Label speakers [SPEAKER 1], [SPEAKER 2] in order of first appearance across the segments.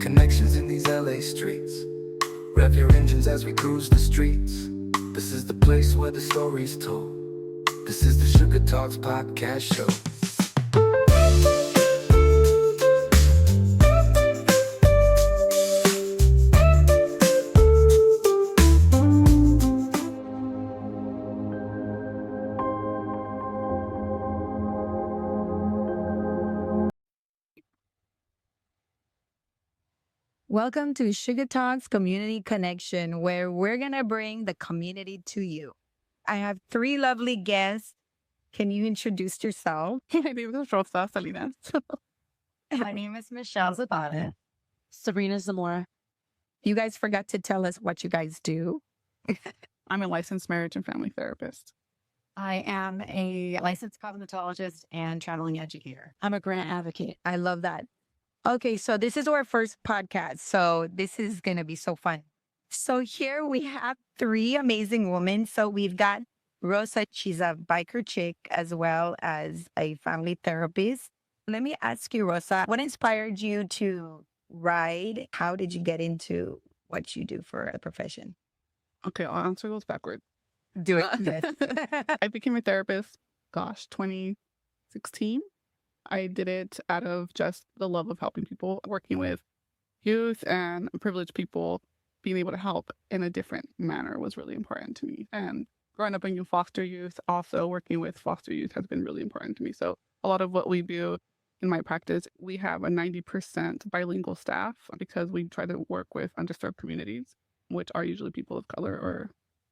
[SPEAKER 1] Connections in these LA streets. Rev your engines as we cruise the streets. This is the place where the story's told. This is the Sugar Talks podcast show.
[SPEAKER 2] Welcome to Sugar Talks Community Connection, where we're going to bring the community to you. I have three lovely guests. Can you introduce yourself?
[SPEAKER 3] My name is Rosa Salinas.
[SPEAKER 4] My name is Michelle Zabatta.
[SPEAKER 3] Sabrina, Zamora.
[SPEAKER 2] You guys forgot to tell us what you guys do.
[SPEAKER 3] I'm a licensed marriage and family therapist.
[SPEAKER 4] I am a licensed cosmetologist and traveling educator.
[SPEAKER 3] I'm a grant advocate.
[SPEAKER 2] I love that. Okay, so this is our first podcast, so this is going to be so fun. So here we have three amazing women. So we've got Rosa, she's a biker chick as well as a family therapist. Let me ask you, Rosa, what inspired you to ride? How did you get into what you do for a profession?
[SPEAKER 3] Okay, I'll answer those backwards.
[SPEAKER 2] Do it.
[SPEAKER 3] I became a therapist, 2016. I did it out of just the love of helping people, working with youth and privileged people. Being able to help in a different manner was really important to me. And growing up in foster youth, also working with foster youth has been really important to me. So a lot of what we do in my practice, we have a 90% bilingual staff because we try to work with underserved communities, which are usually people of color or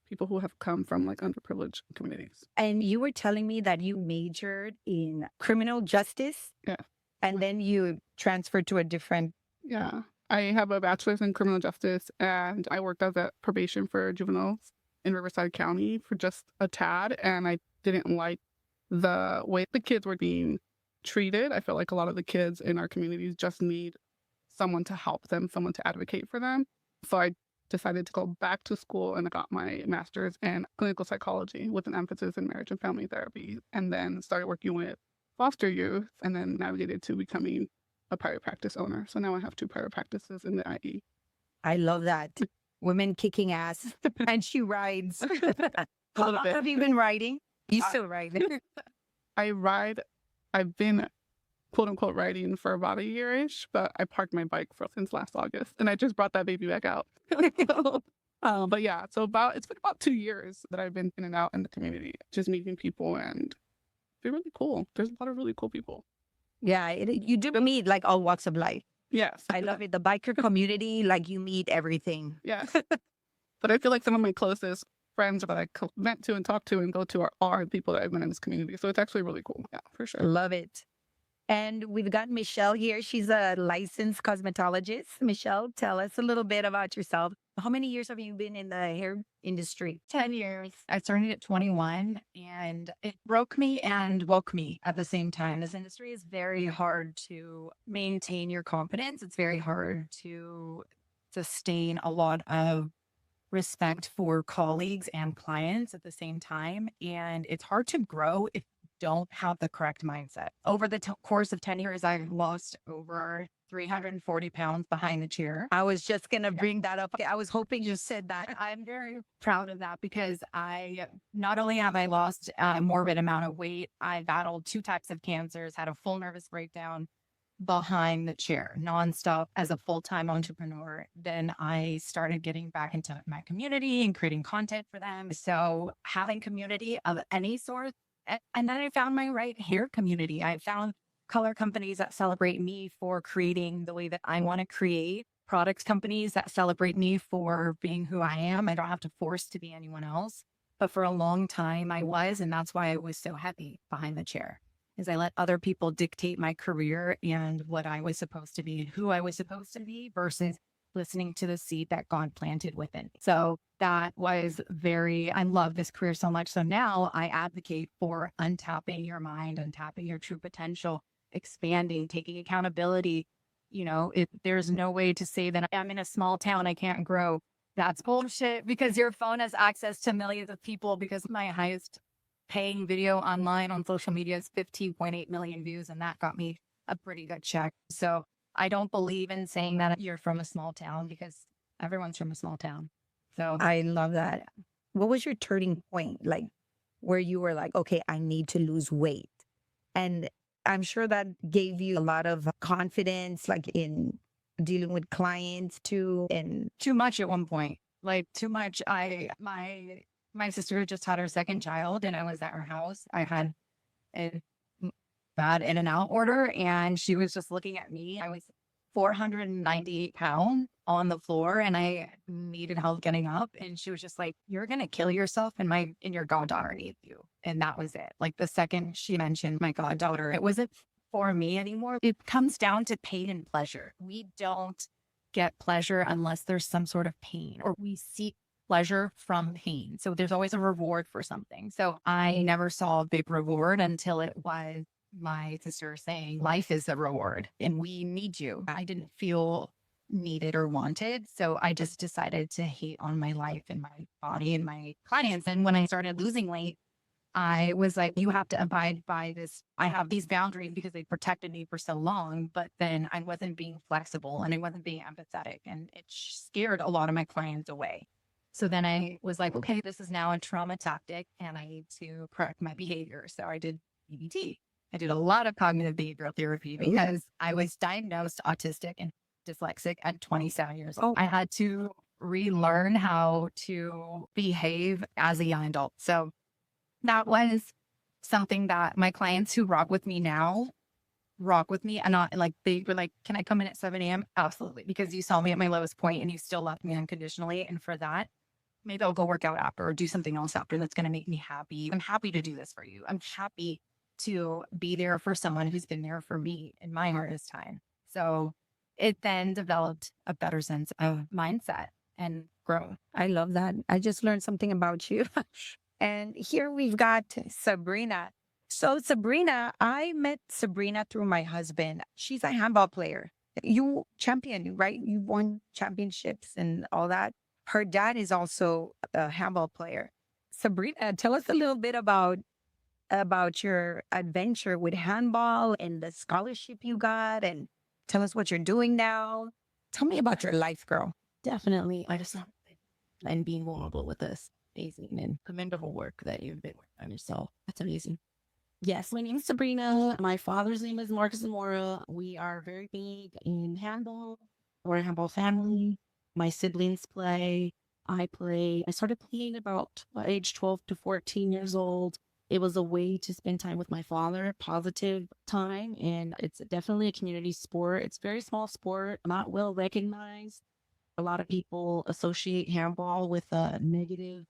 [SPEAKER 3] people who have come from like underprivileged communities.
[SPEAKER 2] And you were telling me that you majored in criminal justice.
[SPEAKER 3] Yeah.
[SPEAKER 2] And then you transferred to a different.
[SPEAKER 3] Yeah. I have a bachelor's in criminal justice and I worked as a probation for juveniles in Riverside County for just a tad. And I didn't like the way the kids were being treated. I feel like a lot of the kids in our communities just need someone to help them, someone to advocate for them. So I decided to go back to school and I got my master's in clinical psychology with an emphasis in marriage and family therapy, and then started working with foster youth and then navigated to becoming a private practice owner. So now I have two private practices in the IE.
[SPEAKER 2] I love that. Women kicking ass. And she rides. How long have you been riding? You still ride.
[SPEAKER 3] I've been quote unquote riding for about a year-ish, but I parked my bike since last August and I just brought that baby back out. But yeah, so it's been about 2 years that I've been in and out in the community, just meeting people, and it's been really cool. There's a lot of really cool people.
[SPEAKER 2] Yeah, you do meet like all walks of life.
[SPEAKER 3] Yes.
[SPEAKER 2] I love it. The biker community, like you meet everything.
[SPEAKER 3] Yes. But I feel like some of my closest friends that I went to and talked to and go to are people that I've met in this community. So it's actually really cool. Yeah, for sure.
[SPEAKER 2] Love it. And we've got Michelle here. She's a licensed cosmetologist. Michelle, tell us a little bit about yourself. How many years have you been in the hair industry?
[SPEAKER 4] 10 years. I started at 21 and it broke me and woke me at the same time. This industry is very hard to maintain your confidence. It's very hard to sustain a lot of respect for colleagues and clients at the same time. And it's hard to grow if don't have the correct mindset. Over the course of 10 years, I've lost over 340 pounds behind the chair.
[SPEAKER 2] I was just going to bring that up. I was hoping you said that.
[SPEAKER 4] I'm very proud of that because not only have I lost a morbid amount of weight, I battled 2 types of cancers, had a full nervous breakdown behind the chair nonstop as a full-time entrepreneur. Then I started getting back into my community and creating content for them. So having community of any sort. And then I found my right hair community. I found color companies that celebrate me for creating the way that I want to create, products companies that celebrate me for being who I am. I don't have to force to be anyone else. But for a long time I was, and that's why I was so happy behind the chair, is I let other people dictate my career and what I was supposed to be and who I was supposed to be versus listening to the seed that God planted within. So that was I love this career so much. So now I advocate for untapping your mind, untapping your true potential, expanding, taking accountability. You know, there's no way to say that I'm in a small town, I can't grow. That's bullshit because your phone has access to millions of people because my highest paying video online on social media is 15.8 million views. And that got me a pretty good check. So I don't believe in saying that you're from a small town because everyone's from a small town. So
[SPEAKER 2] I love that. What was your turning point? Like where you were like, okay, I need to lose weight. And I'm sure that gave you a lot of confidence, like in dealing with clients too. And
[SPEAKER 4] too much at one point, like too much. My sister just had her second child and I was at her house. I had a bad in and out order and she was just looking at me. I was 498 pounds on the floor and I needed help getting up. And she was just like, you're going to kill yourself and your goddaughter needs you. And that was it. Like the second she mentioned my goddaughter, it wasn't for me anymore. It comes down to pain and pleasure. We don't get pleasure unless there's some sort of pain, or we seek pleasure from pain. So there's always a reward for something. So I never saw a big reward until it was my sister saying life is a reward and we need you. I didn't feel needed or wanted. So I just decided to hate on my life and my body and my clients. And when I started losing weight, I was like, you have to abide by this. I have these boundaries because they protected me for so long, but then I wasn't being flexible and I wasn't being empathetic and it scared a lot of my clients away. So then I was like, okay, this is now a trauma tactic and I need to correct my behavior. So I did EBT. I did a lot of cognitive behavioral therapy because I was diagnosed autistic and dyslexic at 27 years old. I had to relearn how to behave as a young adult. So that was something that my clients who rock with me now rock with me. And not like, they were like, can I come in at 7 a.m.? Absolutely. Because you saw me at my lowest point and you still loved me unconditionally. And for that, maybe I'll go work out after or do something else after that's going to make me happy. I'm happy to do this for you. I'm happy to be there for someone who's been there for me in my hardest time. So it then developed a better sense of mindset and growth.
[SPEAKER 2] I love that. I just learned something about you. And here we've got Sabrina. So Sabrina, I met Sabrina through my husband. She's a handball player. You champion, right? You won championships and all that. Her dad is also a handball player. Sabrina, tell us a little bit about your adventure with handball and the scholarship you got, and tell us what you're doing now. Tell me about your life, girl.
[SPEAKER 5] Definitely. I just and being vulnerable with this amazing and commendable work that you've been working on yourself. That's amazing. Yes, my name is Sabrina. My father's name is Marcus Zamora. We are very big in handball. We're a handball family. My siblings play. I play. I started playing about age 12 to 14 years old. It was a way to spend time with my father, positive time. And it's definitely a community sport. It's a very small sport, not well recognized. A lot of people associate handball with a negative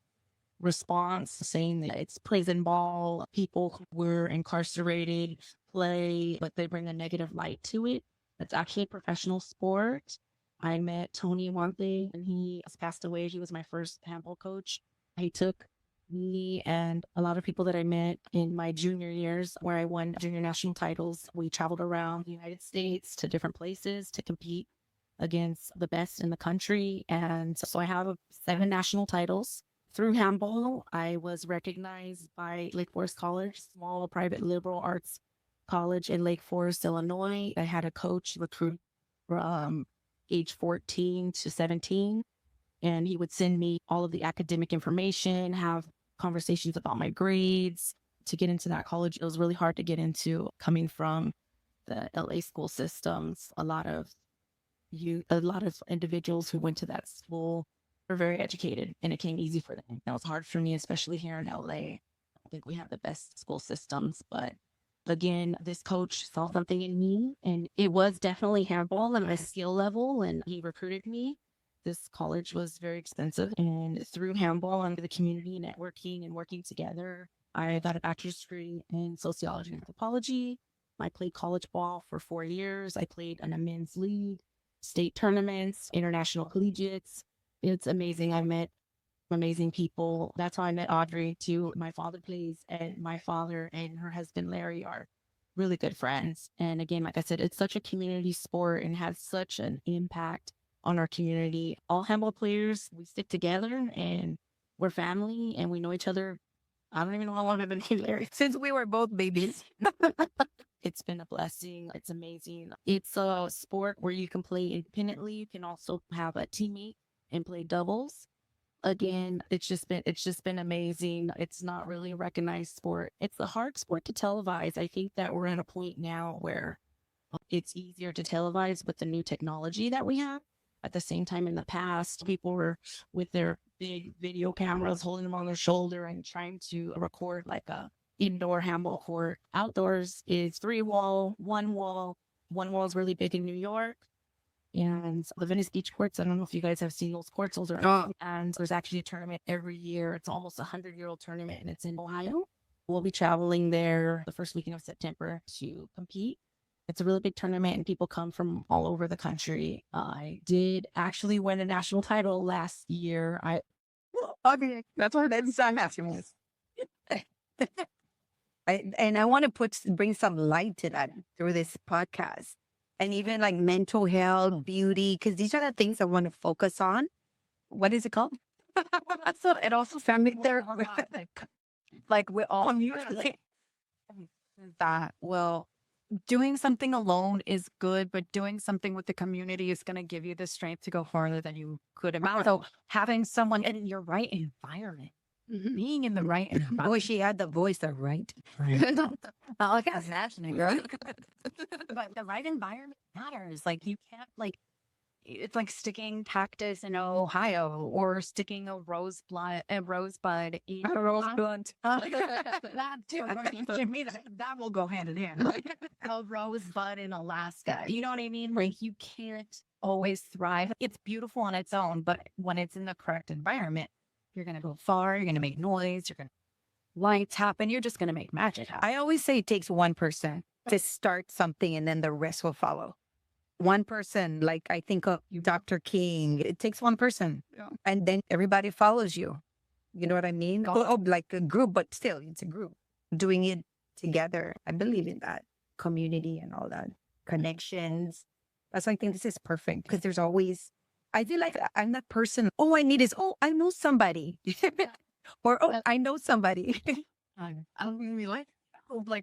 [SPEAKER 5] response, saying that it's prison ball. People who were incarcerated play, but they bring a negative light to it. It's actually a professional sport. I met Tony one day and he has passed away. He was my first handball coach. He took me and a lot of people that I met in my junior years where I won junior national titles. We traveled around the United States to different places to compete against the best in the country. And so I have 7 national titles. Through handball, I was recognized by Lake Forest College, small private liberal arts college in Lake Forest, Illinois. I had a coach recruit from age 14 to 17, and he would send me all of the academic information, have conversations about my grades. To get into that college, it was really hard to get into coming from the LA school systems. A lot of individuals who went to that school were very educated and it came easy for them. That was hard for me, especially here in LA. I think we have the best school systems, but again, this coach saw something in me and it was definitely handball at my skill level and he recruited me. This college was very expensive and through handball and the community networking and working together, I got a bachelor's degree in sociology and anthropology. I played college ball for 4 years. I played in a men's league, state tournaments, international collegiates. It's amazing. I met amazing people. That's how I met Audrey too. My father plays and my father and her husband Larry are really good friends. And again, like I said, it's such a community sport and has such an impact on our community. All handball players, we stick together and we're family and we know each other. I don't even know how long I've been Larry.
[SPEAKER 2] Since we were both babies.
[SPEAKER 5] It's been a blessing. It's amazing. It's a sport where you can play independently. You can also have a teammate and play doubles. Again, it's just been amazing. It's not really a recognized sport. It's a hard sport to televise. I think that we're at a point now where it's easier to televise with the new technology that we have. At the same time, in the past, people were with their big video cameras, holding them on their shoulder and trying to record like a indoor handball court. Outdoors is 3 wall, 1 wall. 1 wall is really big in New York. And the Venice Beach courts, I don't know if you guys have seen those courts. Those are, and there's actually a tournament every year. It's almost a 100-year-old tournament, and it's in Ohio. We'll be traveling there the first weekend of September to compete. It's a really big tournament, and people come from all over the country. I did actually win a national title last year.
[SPEAKER 2] Okay, that's what I'm asking this. I want to bring some light to that through this podcast. And even like mental health, beauty, because these are the things I want to focus on. What is it called? So it also family therapy. Like we're all usually
[SPEAKER 4] That, well, doing something alone is good, but doing something with the community is going to give you the strength to go farther than you could imagine. So having someone in your right environment, being in the right environment.
[SPEAKER 2] Oh, she had the voice of right.
[SPEAKER 4] Like that's fascinating, right? But the right environment matters. Like you can't it's like sticking cactus in Ohio or sticking a rosebud in
[SPEAKER 2] A rose blunt.
[SPEAKER 4] that too. To me, that will go hand in hand. A rosebud in Alaska. You know what I mean? Like you can't always thrive. It's beautiful on its own, but when it's in the correct environment, you're gonna go far. You're gonna make noise. You're gonna lights happen. You're just gonna make magic happen.
[SPEAKER 2] I always say it takes one person to start something and then the rest will follow. One person, like I think of Dr. King, it takes one person and then everybody follows you. You know what I mean? Like a group, but still it's a group doing it together. I believe in that community and all that connections. That's why I think this is perfect because there's always, I feel like I'm that person. All I need is, I know somebody or, I know somebody.
[SPEAKER 4] I'm gonna be like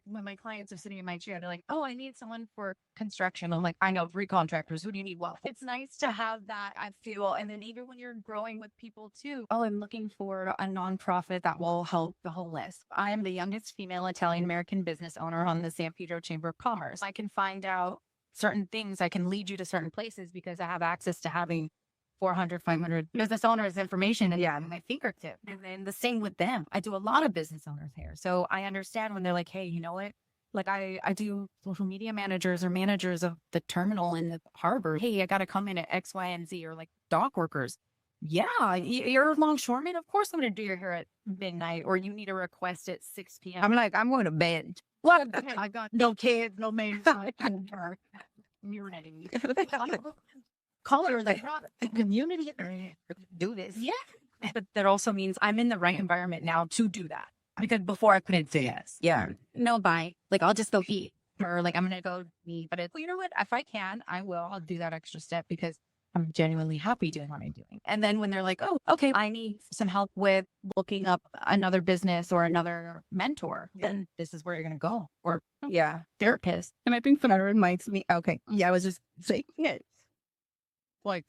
[SPEAKER 4] when my clients are sitting in my chair, they're like, "Oh, I need someone for construction." I'm like, "I know 3 contractors. Who do you need?" Well, it's nice to have that. I feel, and then even when you're growing with people too. Oh, I'm looking for a nonprofit that will help the homeless. I am the youngest female Italian American business owner on the San Pedro Chamber of Commerce. I can find out certain things. I can lead you to certain places because I have access to having 400, 500 business owners information at my fingertip. And then the same with them. I do a lot of business owners here. So I understand when they're like, hey, you know what? Like I do social media managers or managers of the terminal in the harbor. Hey, I got to come in at X, Y, and Z or like dock workers. Yeah, you're a longshoreman. Of course I'm going to do your hair at midnight or you need a request at 6 p.m.
[SPEAKER 2] I'm like, I'm going to bed.
[SPEAKER 4] What? I got no kids, no maids. You're ready. Call it like community do this. Yeah. But that also means I'm in the right environment now to do that. Because before I couldn't say yes. Yeah. No, bye. Like I'll just go eat. Or like I'm gonna go eat. But you know what? If I can, I will. I'll do that extra step because I'm genuinely happy doing what I'm doing. And then when they're like, oh, okay, I need some help with looking up another business or another mentor, then this is where you're gonna go. Or therapist.
[SPEAKER 3] And I think
[SPEAKER 2] That reminds me. Okay. Yeah, I was just saying it.
[SPEAKER 3] like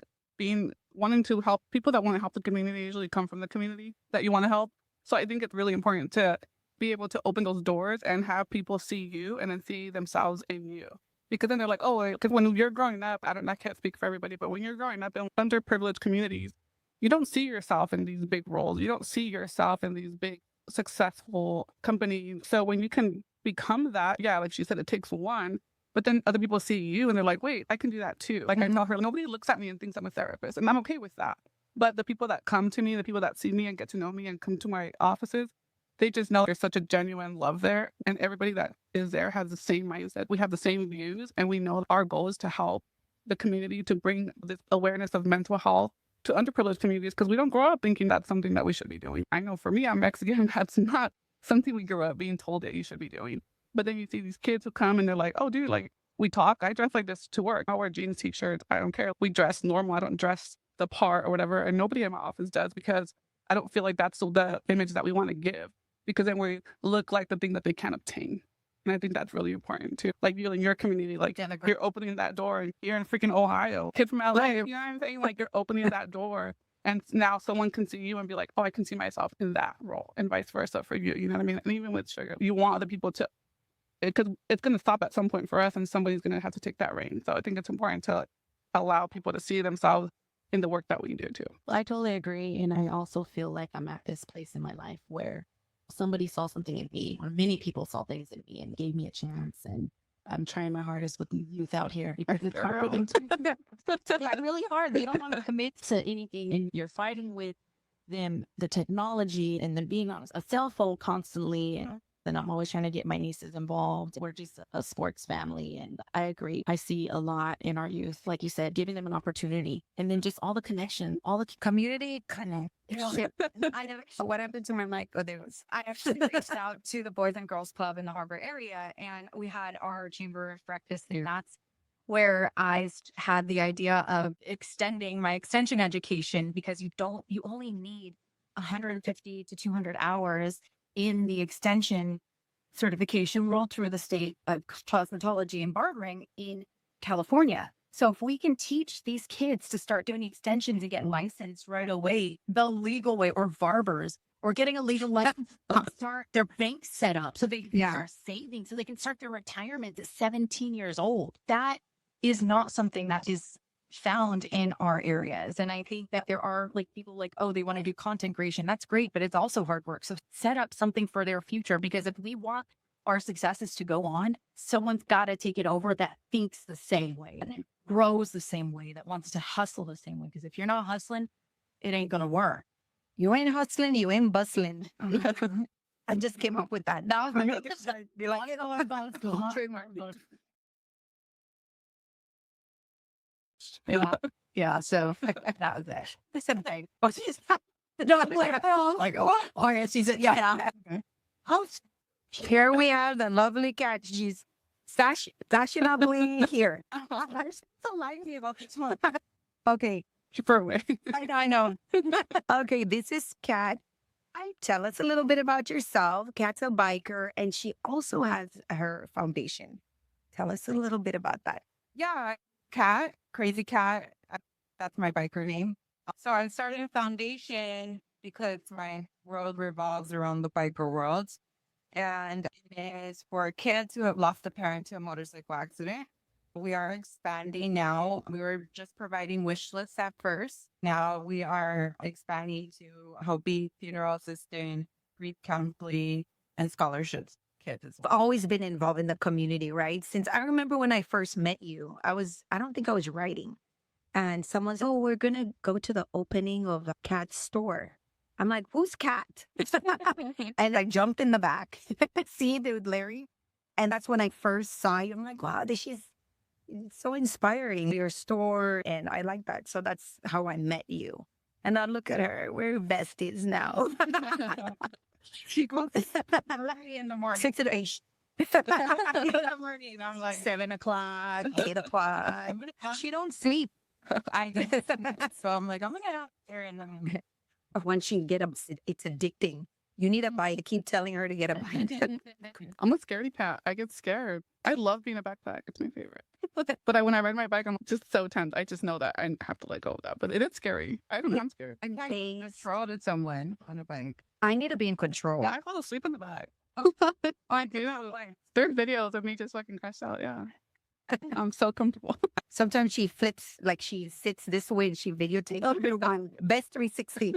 [SPEAKER 3] wanting to help people that want to help the community usually come from the community that you want to help. So I think it's really important to be able to open those doors and have people see you and then see themselves in you. Because then they're like, oh, because when you're growing up, I can't speak for everybody, but when you're growing up in underprivileged communities, you don't see yourself in these big roles. You don't see yourself in these big successful companies. So when you can become that, like she said, it takes one. But then other people see you and they're like, wait, I can do that too. Like I tell her, nobody looks at me and thinks I'm a therapist. And I'm okay with that. But the people that come to me, the people that see me and get to know me and come to my offices, they just know there's such a genuine love there. And everybody that is there has the same mindset. We have the same views. And we know our goal is to help the community to bring this awareness of mental health to underprivileged communities because we don't grow up thinking that's something that we should be doing. I know for me, I'm Mexican. That's not something we grew up being told that you should be doing. But then you see these kids who come and they're like, oh, dude, like we talk. I dress like this to work. I wear jeans, t-shirts. I don't care. We dress normal. I don't dress the part or whatever. And nobody in my office does because I don't feel like that's the image that we want to give because then we look like the thing that they can't obtain. And I think that's really important too. Like you in your community, like you're opening that door, and you're in freaking Ohio, kid from LA, you know what I'm saying? Like you're opening that door, and now someone can see you and be like, oh, I can see myself in that role, and vice versa for you. You know what I mean? And even with Sugar, you want other people to, because it's going to stop at some point for us, and somebody's going to have to take that reign. So I think it's important to allow people to see themselves in the work that we do too.
[SPEAKER 5] I totally agree. And I also feel like I'm at this place in my life where somebody saw something in me, or many people saw things in me and gave me a chance. And I'm trying my hardest with the youth out here. It's hard. It's really hard. They don't want to commit to anything. And you're fighting with them, the technology, and then being on a cell phone constantly. And then I'm always trying to get my nieces involved. We're just a sports family. And I agree. I see a lot in our youth, like you said, giving them an opportunity, and then just all the connection, all the
[SPEAKER 2] Community connect.
[SPEAKER 4] I never. What happened to my mic? Oh, there it was. I actually reached out to the Boys and Girls Club in the Harbor area, and we had our chamber breakfast there. That's where had the idea of extending my extension education, because you only need 150 to 200 hours in the extension certification world through the state of cosmetology and barbering in California. So if we can teach these kids to start doing extensions and get licensed right away, the legal way, or barbers, or getting a legal license, start their bank set up so they can start saving, so they can start their retirement at 17 years old. That is not something that is found in our areas. And I think that there are like people like, oh, they want to do content creation. That's great, but it's also hard work. So set up something for their future, because if we want our successes to go on, someone's got to take it over that thinks the same way, and grows the same way, that wants to hustle the same way. Because if you're not hustling, it ain't going to work.
[SPEAKER 2] You ain't hustling, you ain't bustling. I just came up with that.
[SPEAKER 4] That was my biggest be like, you know what, that's cool. Trademark. Yeah, so that was it. I said, "Hey, what's this?" Like, oh, yeah, she said, yeah.
[SPEAKER 2] Here we have the lovely cat. She's fashionably here.
[SPEAKER 4] I'm so lively about this one.
[SPEAKER 2] Okay.
[SPEAKER 3] Keep her away.
[SPEAKER 4] I know.
[SPEAKER 2] Okay, this is Kat. Tell us a little bit about yourself. Kat's a biker, and she also has her foundation. Tell us a little bit about that.
[SPEAKER 6] Yeah, Cat, Crazy Cat. That's my biker name. So I started a foundation because my world revolves around the biker world. And it is for kids who have lost a parent to a motorcycle accident. We are expanding now. We were just providing wish lists at first. Now we are expanding to helping funeral assisting, grief counseling, and scholarships kids as well.
[SPEAKER 2] Always been involved in the community, right? Since I remember when I first met you, I don't think I was writing. And someone's, oh, we're going to go to the opening of a Cat store. I'm like, who's Cat? And I jumped in the back. See, dude, Larry. And that's when I first saw you. I'm like, wow, this is so inspiring. Your store. And I like that. So that's how I met you. And now look at her. We're besties now.
[SPEAKER 6] She goes Larry in the morning.
[SPEAKER 2] 6 to 8.
[SPEAKER 6] That morning, I'm like
[SPEAKER 2] 7 o'clock, 8 o'clock. She don't sleep.
[SPEAKER 6] So I'm like, I'm gonna get out there and
[SPEAKER 2] Once she get up, it's addicting. You need a bike. I keep telling her to get a bike.
[SPEAKER 3] I'm a scaredy cat. I get scared. I love being a backpack. It's my favorite. But when I ride my bike, I'm just so tense. I just know that I have to let go of that. But it is scary. I'm scared.
[SPEAKER 6] I control to someone on a bike.
[SPEAKER 2] I need to be in control.
[SPEAKER 3] Yeah, I fall asleep in the back. I do. There's videos of me just fucking crashed out. Yeah. I'm so comfortable.
[SPEAKER 2] Sometimes she flips, like she sits this way and she videotapes. Best 360.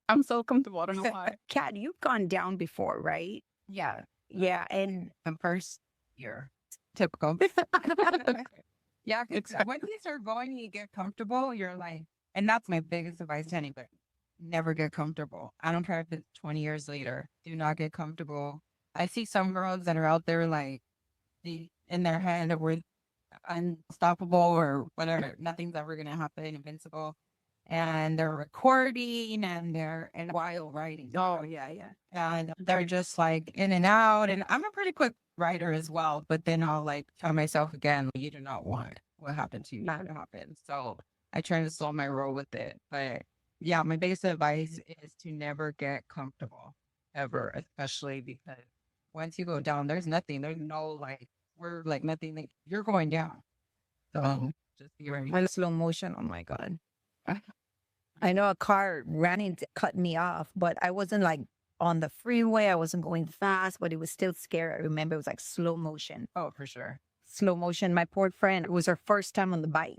[SPEAKER 3] I'm so comfortable. I don't know why.
[SPEAKER 2] Kat, you've gone down before, right?
[SPEAKER 6] Yeah,
[SPEAKER 2] Yeah. And
[SPEAKER 6] the first year, typical. Yeah, when you start going, you get comfortable. You're like, and that's my biggest advice to anybody: never get comfortable. I don't care if it's 20 years later. Do not get comfortable. I see some girls that are out there like in their head that we're unstoppable or whatever. Nothing's ever gonna happen, invincible. And they're recording and while writing.
[SPEAKER 2] oh, yeah, yeah.
[SPEAKER 6] And they're just like in and out. And I'm a pretty quick writer as well, but then I'll like tell myself again, you do not want what happened to you to happen. So I try to slow my roll with it. But yeah, my biggest advice is to never get comfortable ever, especially because once you go down, there's nothing. There's no like, we're like nothing. Like, you're going down. So just be ready.
[SPEAKER 2] In slow motion. Oh my God. I know a car ran into cut me off, but I wasn't like on the freeway. I wasn't going fast, but it was still scary. I remember it was like slow motion.
[SPEAKER 6] Oh, for sure.
[SPEAKER 2] Slow motion. My poor friend, it was her first time on the bike.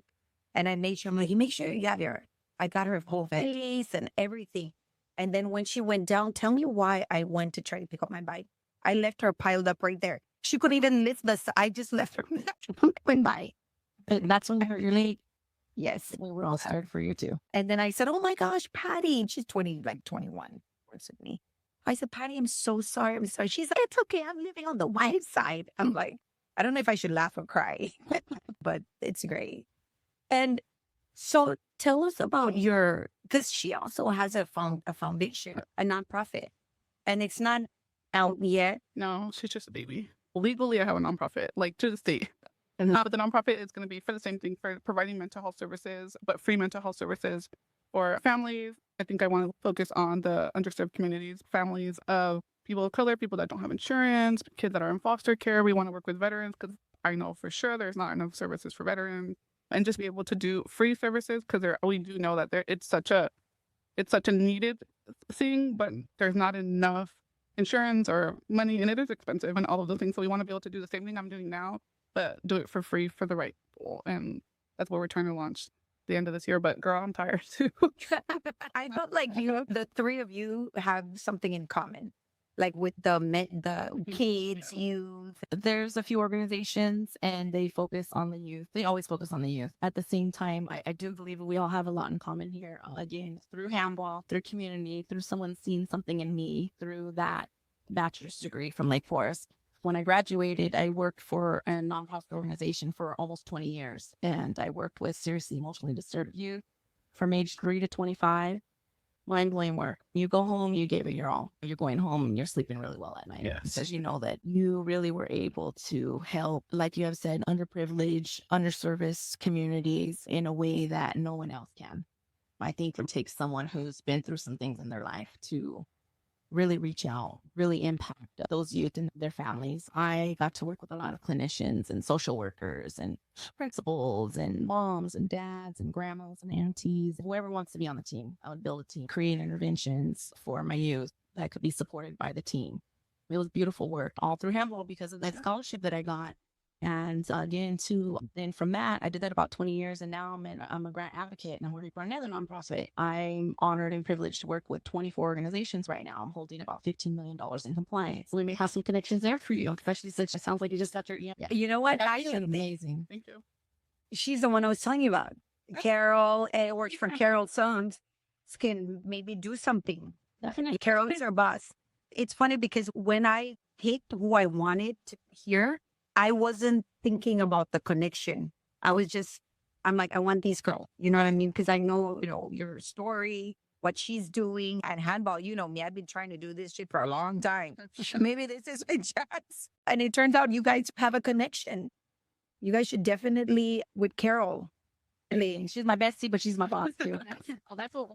[SPEAKER 2] And I made sure, I'm like, you make sure you got her. I got her whole face and everything. And then when she went down, tell me why I went to try to pick up my bike. I left her piled up right there. She couldn't even lift I just left her. Went by.
[SPEAKER 5] But that's when I hurt your leg.
[SPEAKER 2] Yes.
[SPEAKER 5] We were all scared for you too.
[SPEAKER 2] And then I said, oh my gosh, Patty. And she's 20, like 21, worse than me. I said, Patty, I'm so sorry. I'm sorry. She's like, it's okay. I'm living on the white side. I'm like, I don't know if I should laugh or cry, but it's great. And so tell us about because she also has a foundation, a nonprofit, and it's not out yet.
[SPEAKER 3] No, she's just a baby. Legally, I have a nonprofit, like to the state. But the nonprofit is going to be for the same thing, for providing mental health services, but free mental health services for families. I think I want to focus on the underserved communities, families of people of color, people that don't have insurance, kids that are in foster care. We want to work with veterans because I know for sure there's not enough services for veterans, and just be able to do free services because we do know that it's such a needed thing, but there's not enough insurance or money, and it is expensive and all of those things. So we want to be able to do the same thing I'm doing now, but do it for free for the right people. And that's what we're trying to launch the end of this year. But girl, I'm tired too.
[SPEAKER 2] I felt like the three of you have something in common, like with the kids, youth.
[SPEAKER 5] There's a few organizations and they focus on the youth. They always focus on the youth. At the same time, I do believe we all have a lot in common here. Again, through handball, through community, through someone seeing something in me, through that bachelor's degree from Lake Forest. When I graduated, I worked for a nonprofit organization for almost 20 years. And I worked with seriously emotionally disturbed youth from age 3 to 25. Mind-blowing work. You go home, you gave it your all. You're going home and you're sleeping really well at night.
[SPEAKER 3] Yes.
[SPEAKER 5] Because you know that you really were able to help, like you have said, underprivileged, underserviced communities in a way that no one else can. I think it takes someone who's been through some things in their life to really reach out, really impact those youth and their families. I got to work with a lot of clinicians and social workers and principals and moms and dads and grandmas and aunties. Whoever wants to be on the team, I would build a team, create interventions for my youth that could be supported by the team. It was beautiful work all through Handball because of that scholarship that I got. And then from that, I did that about 20 years. And now I'm a grant advocate and I'm working for another nonprofit. I'm honored and privileged to work with 24 organizations right now. I'm holding about $15 million in compliance. So we may have some connections there for you, especially since it sounds like you just got your EM.
[SPEAKER 2] You know what?
[SPEAKER 5] That's amazing.
[SPEAKER 3] Thank you.
[SPEAKER 2] She's the one I was telling you about. Carol, and works for Carol's Sons, can maybe do something.
[SPEAKER 5] Definitely.
[SPEAKER 2] Carol is our boss. It's funny because when I picked who I wanted to hear, I wasn't thinking about the connection. I'm like, I want these girls. You know what I mean? Because I know, your story, what she's doing at Handball. You know me, I've been trying to do this shit for a long time. Maybe this is my chance. And it turns out you guys have a connection. You guys should definitely, with Carol.
[SPEAKER 5] She's my bestie, but she's my boss too. Oh, that's what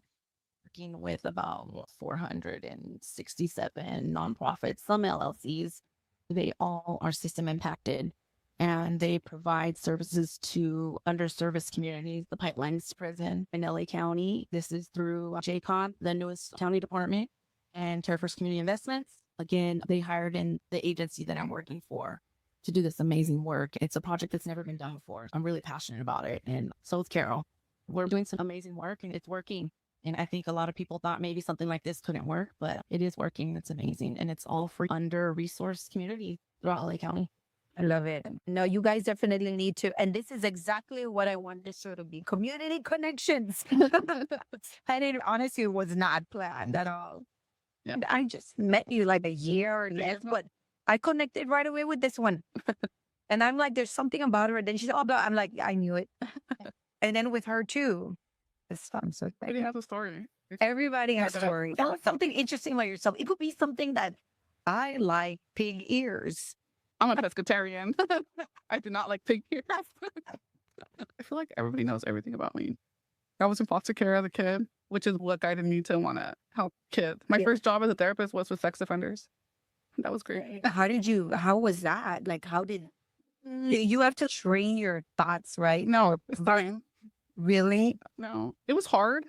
[SPEAKER 5] working with about 467 nonprofits, some LLCs. They all are system impacted and they provide services to underserviced communities. The Pipelines Prison in LA County. This is through JCON, the newest county department, and Terra First Community Investments. Again, they hired in the agency that I'm working for to do this amazing work. It's a project that's never been done before. I'm really passionate about it. And so is Carol. We're doing some amazing work and it's working. And I think a lot of people thought maybe something like this couldn't work, but it is working. It's amazing. And it's all for under-resourced community throughout LA County.
[SPEAKER 2] I love it. No, you guys definitely need to. And this is exactly what I wanted this show to be. Community connections. And it honestly was not planned at all.
[SPEAKER 3] Yeah.
[SPEAKER 2] And I just met you like a year or less, but I connected right away with this one. And I'm like, there's something about her. And then she's all about, I'm like, I knew it. And then with her too. I'm so
[SPEAKER 3] Everybody has a story.
[SPEAKER 2] Everybody has a story. Tell us something interesting about yourself. It could be something that I like pig ears.
[SPEAKER 3] I'm a pescatarian. I do not like pig ears. I feel like everybody knows everything about me. I was in foster care as a kid, which is what guided me to want to help kids. My first job as a therapist was with sex offenders. That was great.
[SPEAKER 2] How was that? Like, how did you have to train your thoughts, right?
[SPEAKER 3] No, it's fine.
[SPEAKER 2] Really?
[SPEAKER 3] No, it was hard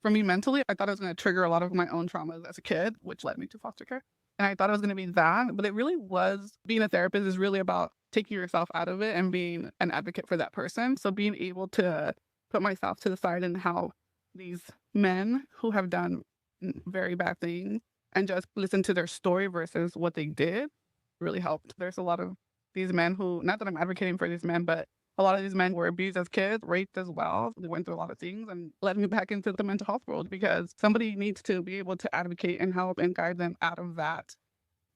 [SPEAKER 3] for me mentally. I thought it was going to trigger a lot of my own traumas as a kid, which led me to foster care. And I thought it was going to be that, but it really was. Being a therapist is really about taking yourself out of it and being an advocate for that person. So being able to put myself to the side and how these men who have done very bad things and just listen to their story versus what they did really helped. There's a lot of these men who, not that I'm advocating for these men, but a lot of these men were abused as kids, raped as well. They went through a lot of things and led me back into the mental health world because somebody needs to be able to advocate and help and guide them out of that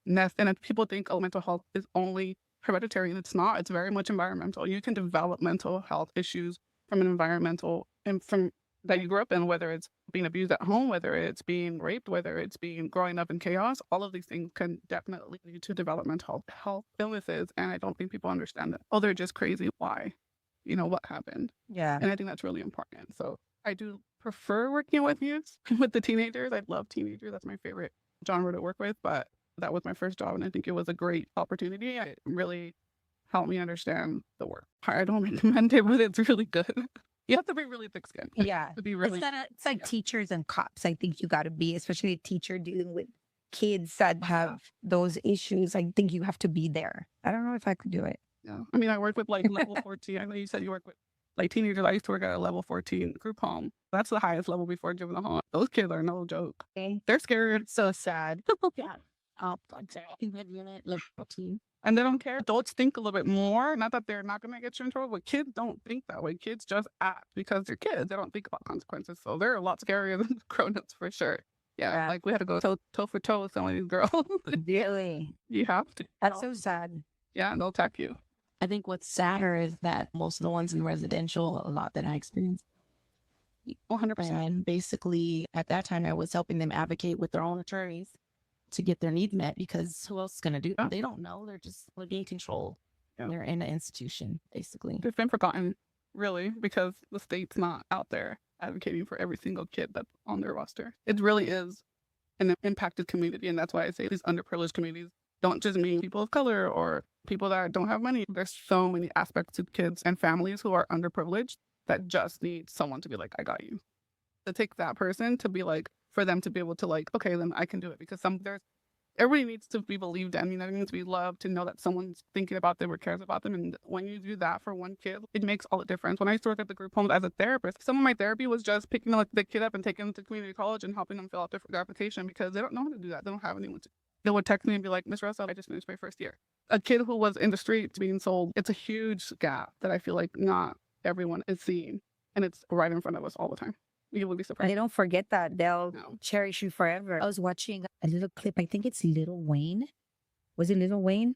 [SPEAKER 3] nest. And if people think, oh, mental health is only hereditary, and it's not. It's very much environmental. You can develop mental health issues from an environmental and from that you grew up in, whether it's being abused at home, whether it's being raped, whether it's being growing up in chaos. All of these things can definitely lead to developmental health illnesses. And I don't think people understand that. Oh, they're just crazy. Why? You know, what happened?
[SPEAKER 2] Yeah.
[SPEAKER 3] And I think that's really important. So I do prefer working with youth, with the teenagers. I love teenagers. That's my favorite genre to work with. But that was my first job. And I think it was a great opportunity. It really helped me understand the work. I don't recommend it, but it's really good. You have to be really thick skinned.
[SPEAKER 2] Yeah.
[SPEAKER 3] To be really.
[SPEAKER 2] It's like teachers and cops. I think you got to be, especially a teacher dealing with kids that have those issues. I think you have to be there. I don't know if I could do it.
[SPEAKER 3] Yeah. I mean, I work with like level 14. I know you said you work with like teenagers. I used to work at a level 14 group home. That's the highest level before juvenile home. Those kids are no joke. They're scared.
[SPEAKER 5] So sad. Yeah. Unit, level 14.
[SPEAKER 3] And they don't care. Adults think a little bit more. Not that they're not going to get you in trouble, but kids don't think that way. Kids just act because they're kids. They don't think about consequences. So they're a lot scarier than grown-ups for sure. Yeah, like we had to go toe for toe with some of these girls.
[SPEAKER 2] Really?
[SPEAKER 3] You have to.
[SPEAKER 2] That's so sad.
[SPEAKER 3] Yeah, and they'll attack you.
[SPEAKER 5] I think what's sadder is that most of the ones in residential, a lot that I experienced.
[SPEAKER 3] 100%.
[SPEAKER 5] And basically, at that time, I was helping them advocate with their own attorneys to get their needs met because who else is going to do that? They don't know. They're just being controlled.
[SPEAKER 3] Yeah.
[SPEAKER 5] They're in an institution, basically.
[SPEAKER 3] They've been forgotten, really, because the state's not out there advocating for every single kid that's on their roster. It really is an impacted community. And that's why I say these underprivileged communities don't just mean people of color or people that don't have money. There's so many aspects to kids and families who are underprivileged that just need someone to be like, I got you. To take that person to be like, for them to be able to like, okay, then I can do it. Because everybody needs to be believed in, they need to be loved, to know that someone's thinking about them or cares about them. And when you do that for one kid, it makes all the difference. When I used to work at the group homes as a therapist, some of my therapy was just picking the kid up and taking them to community college and helping them fill out their application because they don't know how to do that. They don't have anyone to. They would text me and be like, Miss Russell, I just finished my first year. A kid who was in the streets being sold, it's a huge gap that I feel like not everyone is seeing. And it's right in front of us all the time. You would be surprised.
[SPEAKER 2] They don't forget that. They'll cherish you forever. I was watching a little clip. I think it's Lil Wayne. Was it Lil Wayne?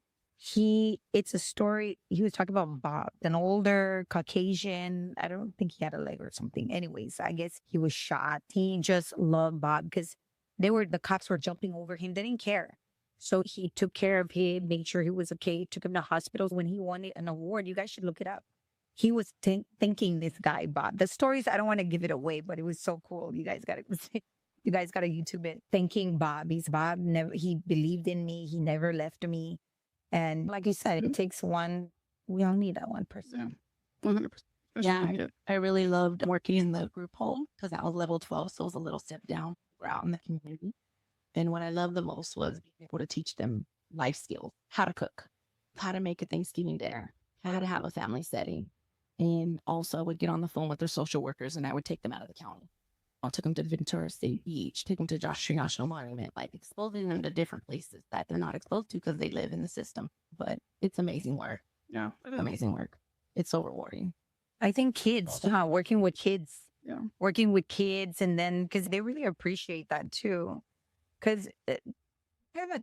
[SPEAKER 2] It's a story. He was talking about Bob, an older Caucasian. I don't think he had a leg or something. Anyways, I guess he was shot. He just loved Bob because the cops were jumping over him. They didn't care. So he took care of him, made sure he was okay, took him to hospitals. When he won an award, you guys should look it up. He was thanking this guy, Bob. The stories, I don't want to give it away, but it was so cool. You guys got to YouTube it. Thanking Bob. He believed in me. He never left me. And like you said, it takes one. We all need that one person.
[SPEAKER 3] Yeah, 100%.
[SPEAKER 5] Yeah, I really loved working in the group home because I was level 12, so it was a little step down out in the community. And what I loved the most was being able to teach them life skills, how to cook, how to make a Thanksgiving dinner, how to have a family setting. And also I would get on the phone with their social workers and I would take them out of the county. I took them to Ventura State Beach, take them to Joshua National Monument, like exposing them to different places that they're not exposed to because they live in the system. But it's amazing work.
[SPEAKER 3] Yeah.
[SPEAKER 5] Amazing work. It's so rewarding.
[SPEAKER 2] I think kids, working with kids.
[SPEAKER 3] Yeah.
[SPEAKER 2] Working with kids and then, because they really appreciate that too. Because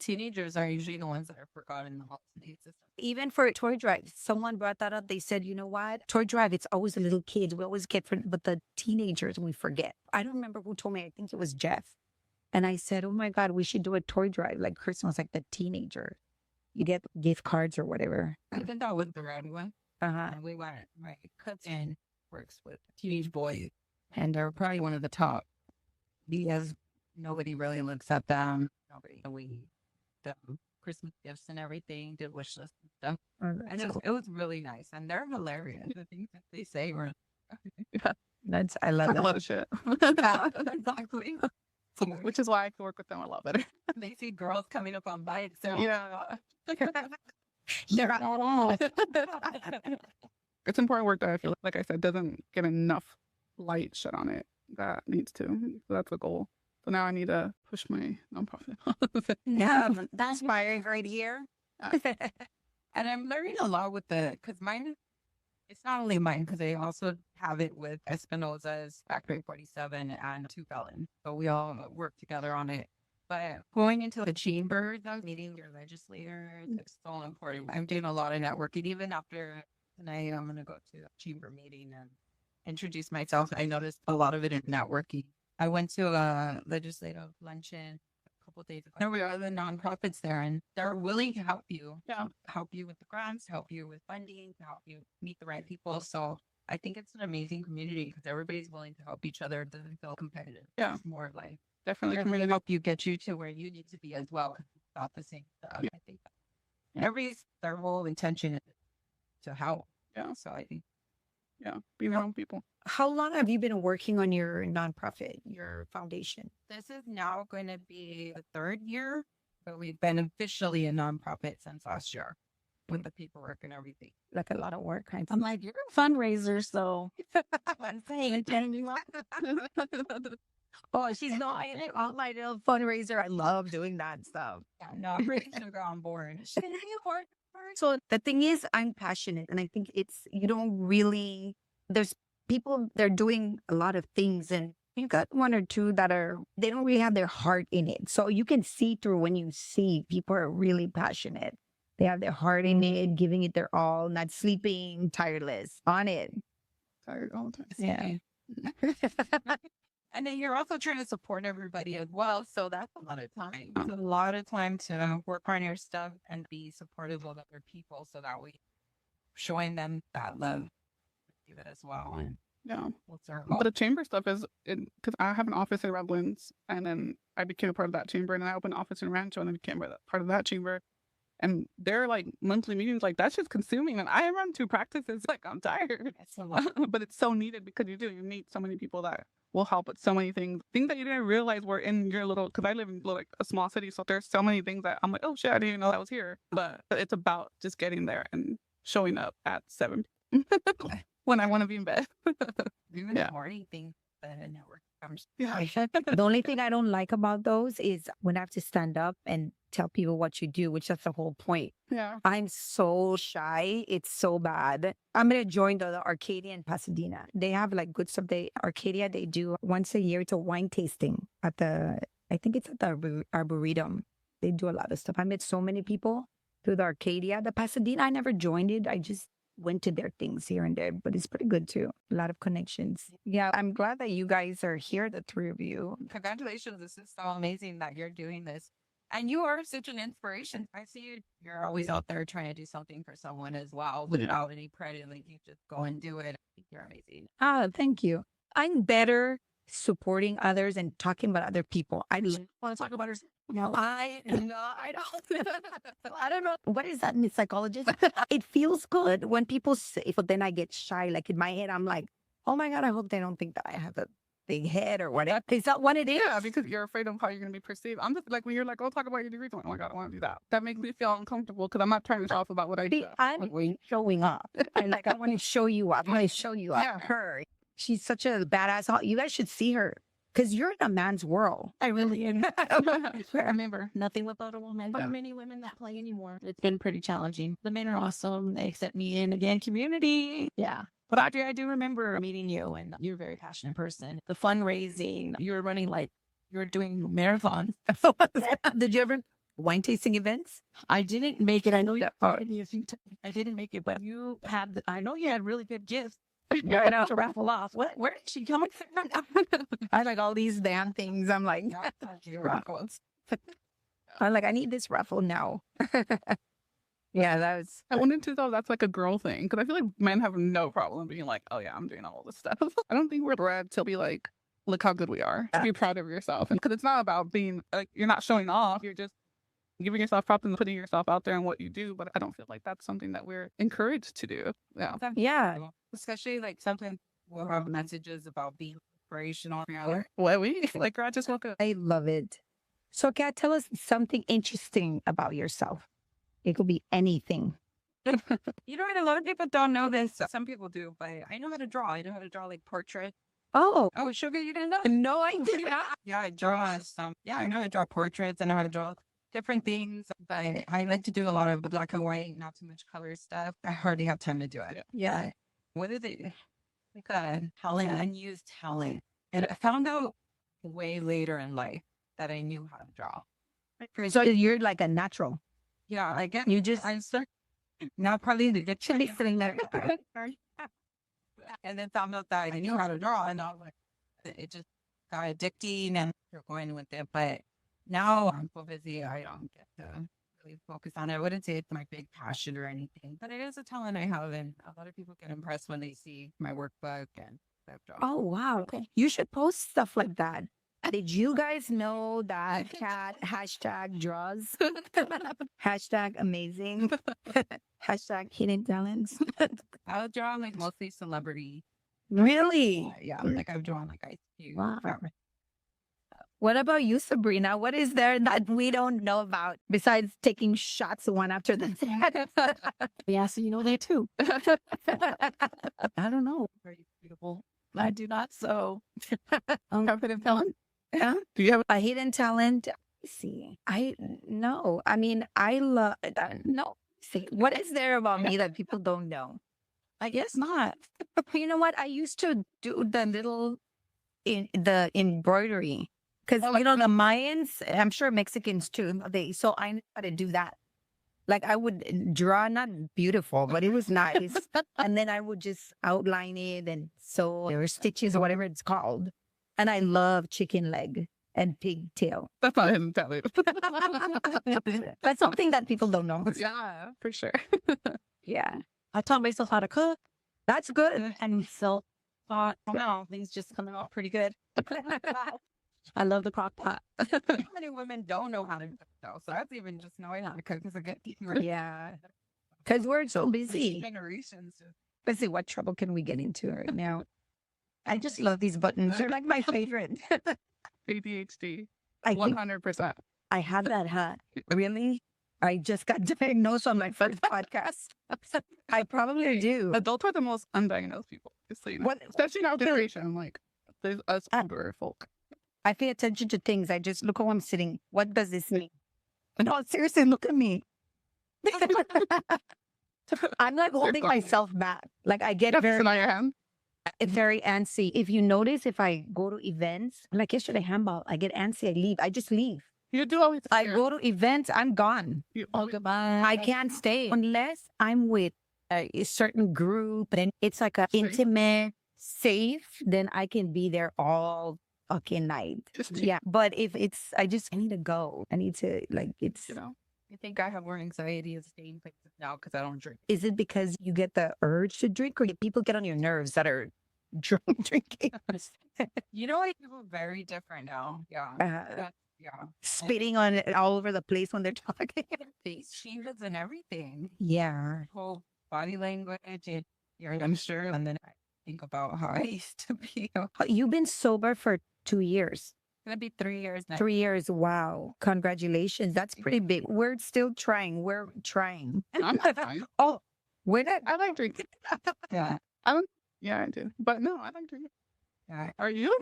[SPEAKER 6] teenagers are usually the ones that are forgotten in the holiday system.
[SPEAKER 2] even for toy drive, someone brought that up. They said, you know what? Toy drive, it's always the little kids. We always get, but the teenagers, we forget. I don't remember who told me. I think it was Jeff. And I said, oh my God, we should do a toy drive like Christmas, like the teenager. You get gift cards or whatever.
[SPEAKER 6] I think that was the right one. And we went, my cousin works with teenage boys, and they're probably one of the top because nobody really looks at them. Nobody, we them Christmas gifts and everything, did wish lists and stuff.
[SPEAKER 2] Oh,
[SPEAKER 6] And it was really nice. And they're hilarious. The things that they say were
[SPEAKER 2] I love
[SPEAKER 3] Talk a
[SPEAKER 2] that.
[SPEAKER 3] lot of shit.
[SPEAKER 6] exactly.
[SPEAKER 3] Which is why I can work with them a lot better.
[SPEAKER 6] They see girls coming up on bikes. So
[SPEAKER 3] Yeah.
[SPEAKER 2] They're all
[SPEAKER 3] It's important work that I feel like I said doesn't get enough light shed on it that needs to. So that's the goal. So now I need to push my nonprofit.
[SPEAKER 6] yeah, that's inspiring right here. And I'm learning a lot with because mine, it's not only mine, because I also have it with Espinosa's Factory 47 and Two Felon. So we all work together on it. But going into the chambers, meeting your legislators, it's so important. I'm doing a lot of networking, even after tonight. I'm going to go to a chamber meeting and introduce myself. I noticed a lot of it in networking. I went to a legislative luncheon a couple of days ago. There were other nonprofits there, and they're willing to help you.
[SPEAKER 3] Yeah.
[SPEAKER 6] Help you with the grants, help you with funding, to help you meet the right people. So I think it's an amazing community because everybody's willing to help each other. It doesn't feel competitive.
[SPEAKER 3] Yeah.
[SPEAKER 6] It's more like
[SPEAKER 3] Definitely
[SPEAKER 6] really
[SPEAKER 3] community.
[SPEAKER 6] help you get you to where you need to be as well. 'Cause it's not the same stuff.
[SPEAKER 3] Yeah.
[SPEAKER 6] I think everybody's their whole intention is to help.
[SPEAKER 3] Yeah.
[SPEAKER 6] So I think
[SPEAKER 3] Yeah. Being their own people.
[SPEAKER 2] How long have you been working on your nonprofit, your foundation?
[SPEAKER 6] this is now going to be the third year, but we've been officially a nonprofit since last year with the paperwork and everything.
[SPEAKER 2] Like a lot of work.
[SPEAKER 5] I'm like, you're a fundraiser, so
[SPEAKER 6] I'm saying,
[SPEAKER 2] Oh, she's not on my little fundraiser. I love doing that stuff.
[SPEAKER 6] yeah, no, I'm ready to go on board.
[SPEAKER 2] So the thing is, I'm passionate, and I think you don't really, there's people, they're doing a lot of things, and you got one or two they don't really have their heart in it. So you can see through when you see people are really passionate. They have their heart in it, giving it their all, not sleeping, tireless on it.
[SPEAKER 3] Tired all the time.
[SPEAKER 2] Yeah.
[SPEAKER 6] And then you're also trying to support everybody as well. So that's a lot of time. It's a lot of time to work on your stuff and be supportive of other people so that we showing them that love do it as well. And
[SPEAKER 3] Yeah.
[SPEAKER 6] what's our
[SPEAKER 3] But the chamber stuff is because I have an office in Redlands, and then I became a part of that chamber, and then I opened an office in Rancho, and then became part of that chamber. And they're like monthly meetings, like that's just consuming. And I run 2 practices, like I'm tired.
[SPEAKER 6] It's a lot.
[SPEAKER 3] But it's so needed because you meet so many people that will help with so many things that you didn't realize were in your little, because I live in like a small city, so there's so many things that I'm like, oh shit, I didn't even know that was here. But it's about just getting there and showing up at 7 when I want to be in bed.
[SPEAKER 6] Even
[SPEAKER 3] Yeah.
[SPEAKER 6] the morning thing, the network.
[SPEAKER 3] Yeah.
[SPEAKER 2] The only thing I don't like about those is when I have to stand up and tell people what you do, which that's the whole point.
[SPEAKER 3] Yeah.
[SPEAKER 2] I'm so shy. It's so bad. I'm going to join the Arcadia in Pasadena. They have like good stuff. Arcadia, they do once a year. It's a wine tasting I think it's at the Arboretum. They do a lot of stuff. I met so many people through the Arcadia. The Pasadena, I never joined it. I just went to their things here and there, but it's pretty good too. A lot of connections. Yeah, I'm glad that you guys are here, the 3 of you.
[SPEAKER 6] Congratulations. This is so amazing that you're doing this. And you are such an inspiration. I see you're always out there trying to do something for someone as well without any credit. Like you just go and do it. I think you're amazing.
[SPEAKER 2] Ah, thank you. I'm better supporting others and talking about other people. I want to talk about others. No, I don't. I don't know. What is that in psychologist? It feels good when people say, but then I get shy. Like in my head, I'm like, oh my God, I hope they don't think that I have a big head or whatever. Is that what it is?
[SPEAKER 3] Yeah, because you're afraid of how you're going to be perceived. I'm just like, when you're like, oh, talk about your degrees. I'm like, oh my God, I want to do that. That makes me feel uncomfortable because I'm not trying to show off about what I do.
[SPEAKER 2] See, I'm showing up. I want to show you up. I want to show you up.
[SPEAKER 3] Yeah.
[SPEAKER 2] Her. She's such a badass. You guys should see her because you're in a man's world.
[SPEAKER 5] I really am. I remember nothing without a woman. But many women that play anymore. It's been pretty challenging. The men are awesome. They accept me in again community. Yeah. But Audrey, I do remember meeting you, and you're a very passionate person. The fundraising, you were running like you were doing marathons.
[SPEAKER 2] Did you ever wine tasting events?
[SPEAKER 5] I didn't make it. I know you a few times. I didn't make it, but you had. I know you had really good gifts.
[SPEAKER 2] Yeah, I know.
[SPEAKER 5] To raffle off. Where did she come from?
[SPEAKER 2] I like all these damn things. I'm like, I need this raffle now. Yeah, that was.
[SPEAKER 3] I went into though that's like a girl thing because I feel like men have no problem being like, oh yeah, I'm doing all this stuff. I don't think we're bred to be like, look how good we are. To be proud of yourself, and because it's not about being like you're not showing off. You're just giving yourself props and putting yourself out there and what you do. But I don't feel like that's something that we're encouraged to do. Yeah.
[SPEAKER 2] Yeah.
[SPEAKER 6] Especially like sometimes we'll have messages about being inspirational.
[SPEAKER 3] What we like, girl, I just woke up.
[SPEAKER 2] I love it. So, Kat, tell us something interesting about yourself. It could be anything.
[SPEAKER 6] You know what? A lot of people don't know this. Some people do, but I know how to draw. I know how to draw like portraits.
[SPEAKER 2] Oh,
[SPEAKER 6] Oh, Sugar, you didn't know?
[SPEAKER 2] no, I didn't.
[SPEAKER 6] Yeah, I draw some. Yeah, I know how to draw portraits. I know how to draw different things, but I like to do a lot of black and white, not too much color stuff. I hardly have time to do it.
[SPEAKER 2] Yeah.
[SPEAKER 6] What is it? Like a talent, unused talent. And I found out way later in life that I knew how to draw.
[SPEAKER 2] So you're like a natural.
[SPEAKER 6] Yeah, I guess
[SPEAKER 2] You just
[SPEAKER 6] I start now probably to get chilly sitting there. And then found out that I knew how to draw, and I was like, it just got addicting, and you're going with it. But now I'm so busy, I don't get to really focus on it. I wouldn't say it's my big passion or anything, but it is a talent I have, and a lot of people get impressed when they see my workbook and I've drawn.
[SPEAKER 2] Oh, wow. Okay. You should post stuff like that. Did you guys know that Kat hashtag draws? Hashtag amazing. Hashtag hidden talents.
[SPEAKER 6] I'll draw like mostly celebrity.
[SPEAKER 2] Really?
[SPEAKER 6] Yeah, like I've drawn like Ice Cube.
[SPEAKER 2] Wow. What about you, Sabrina? What is there that we don't know about besides taking shots one after the other?
[SPEAKER 5] Yeah, so you know that too. I don't know. Very beautiful. I do not. So, confident talent.
[SPEAKER 2] Yeah.
[SPEAKER 3] Do you have
[SPEAKER 2] A hidden talent? See, no. I mean, I love that. No. See, what is there about me that people don't know?
[SPEAKER 5] I guess not.
[SPEAKER 2] You know what? I used to do the little the embroidery because you know the Mayans. I'm sure Mexicans too. So I know how to do that. Like I would draw, not beautiful, but it was nice, and then I would just outline it and sew or stitches or whatever it's called. And I love chicken leg and pigtail.
[SPEAKER 3] that's not hidden talent?
[SPEAKER 2] That's something that people don't know.
[SPEAKER 3] Yeah, for sure.
[SPEAKER 2] Yeah,
[SPEAKER 5] I taught myself how to cook
[SPEAKER 2] that's good.
[SPEAKER 5] and so thought, no, things just coming out pretty good. I love the crock pot.
[SPEAKER 6] Many women don't know how to cook though, so that's even just knowing how to cook is a good thing.
[SPEAKER 2] Yeah, because we're so busy.
[SPEAKER 6] Generations.
[SPEAKER 2] Let's see, what trouble can we get into right now? I just love these buttons. They're like my favorite.
[SPEAKER 3] ADHD,
[SPEAKER 2] I think
[SPEAKER 3] 100%.
[SPEAKER 2] I have that, huh? Really? I just got diagnosed on my first podcast. I probably do.
[SPEAKER 3] Adults are the most undiagnosed people, just so you know.
[SPEAKER 2] What?
[SPEAKER 3] Especially in our generation. Like, there's us older folk.
[SPEAKER 2] I pay attention to things. I just look how I'm sitting. What does this mean? No, seriously, look at me. I'm like holding myself back. Like I get
[SPEAKER 3] Very
[SPEAKER 2] very,
[SPEAKER 3] on your hand.
[SPEAKER 2] very antsy. If you notice, if I go to events, like yesterday, handball, I get antsy. I leave. I just leave.
[SPEAKER 3] You do always.
[SPEAKER 2] I go to events, I'm gone.
[SPEAKER 3] You
[SPEAKER 5] Oh,
[SPEAKER 3] always
[SPEAKER 5] goodbye.
[SPEAKER 2] I can't stay unless I'm with a certain group and it's like a
[SPEAKER 3] Safe.
[SPEAKER 2] intimate, safe, then I can be there all fucking night.
[SPEAKER 3] just,
[SPEAKER 2] Yeah. But if it's, I need to go. I need to, like, it's,
[SPEAKER 3] you know.
[SPEAKER 6] I think I have more anxiety in staying places now because I don't drink.
[SPEAKER 2] is it because you get the urge to drink or do people get on your nerves that are drunk drinking?
[SPEAKER 6] You know what? People are very different now. Yeah. Yeah.
[SPEAKER 2] Spitting on it all over the place when they're talking.
[SPEAKER 6] Face changes and everything.
[SPEAKER 2] Yeah.
[SPEAKER 6] Whole body language. And I'm sure. And then I think about how I used to be. It's
[SPEAKER 2] You've been sober for 2 years.
[SPEAKER 6] gonna be 3 years now.
[SPEAKER 2] 3 years. Wow. Congratulations. That's pretty big. We're still trying. We're trying.
[SPEAKER 3] I'm fine.
[SPEAKER 2] Oh, we're not.
[SPEAKER 3] I like drinking.
[SPEAKER 6] Yeah.
[SPEAKER 3] Yeah, I do. But no, I like drinking.
[SPEAKER 6] Yeah.
[SPEAKER 3] Are you?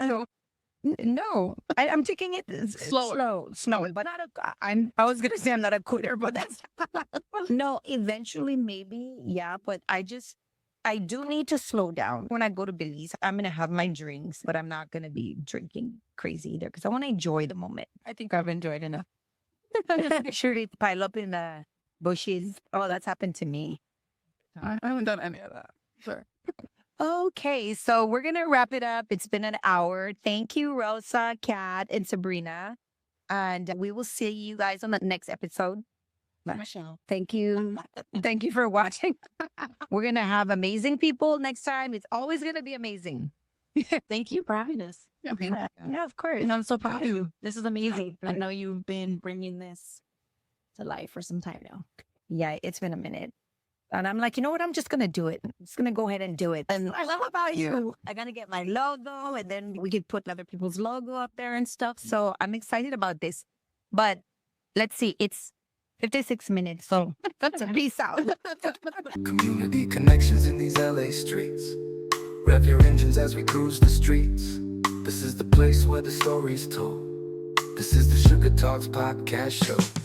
[SPEAKER 2] No, I'm taking it
[SPEAKER 3] Slower.
[SPEAKER 2] slow, but not a. I was gonna say I'm not a quitter, but that's no. Eventually, maybe, yeah. But I do need to slow down. When I go to Belize, I'm gonna have my drinks, but I'm not gonna be drinking crazy either because I want to enjoy the moment.
[SPEAKER 6] I think I've enjoyed enough.
[SPEAKER 2] Sure, they pile up in the bushes. Oh, that's happened to me.
[SPEAKER 3] I haven't done any of that. Sure.
[SPEAKER 2] Okay, so we're gonna wrap it up. It's been an hour. Thank you, Rosa, Kat, and Sabrina. And we will see you guys on the next episode.
[SPEAKER 5] Michelle.
[SPEAKER 2] Thank you. Thank you for watching. We're gonna have amazing people next time. It's always gonna be amazing.
[SPEAKER 5] Thank you for having us.
[SPEAKER 3] Yeah.
[SPEAKER 2] Yeah, of course.
[SPEAKER 5] And I'm so proud of you. This is amazing. I know you've been bringing this to life for some time now.
[SPEAKER 2] Yeah, it's been a minute. And I'm like, you know what? I'm just going to do it. I'm just going to go ahead and do it. And I love about you. I got to get my logo and then we could put other people's logo up there and stuff. So I'm excited about this. But let's see, it's 56 minutes. So peace out.
[SPEAKER 1] Community connections in these LA streets. Rev your engines as we cruise the streets. This is the place where the story's told. This is the Sugar Talks podcast show.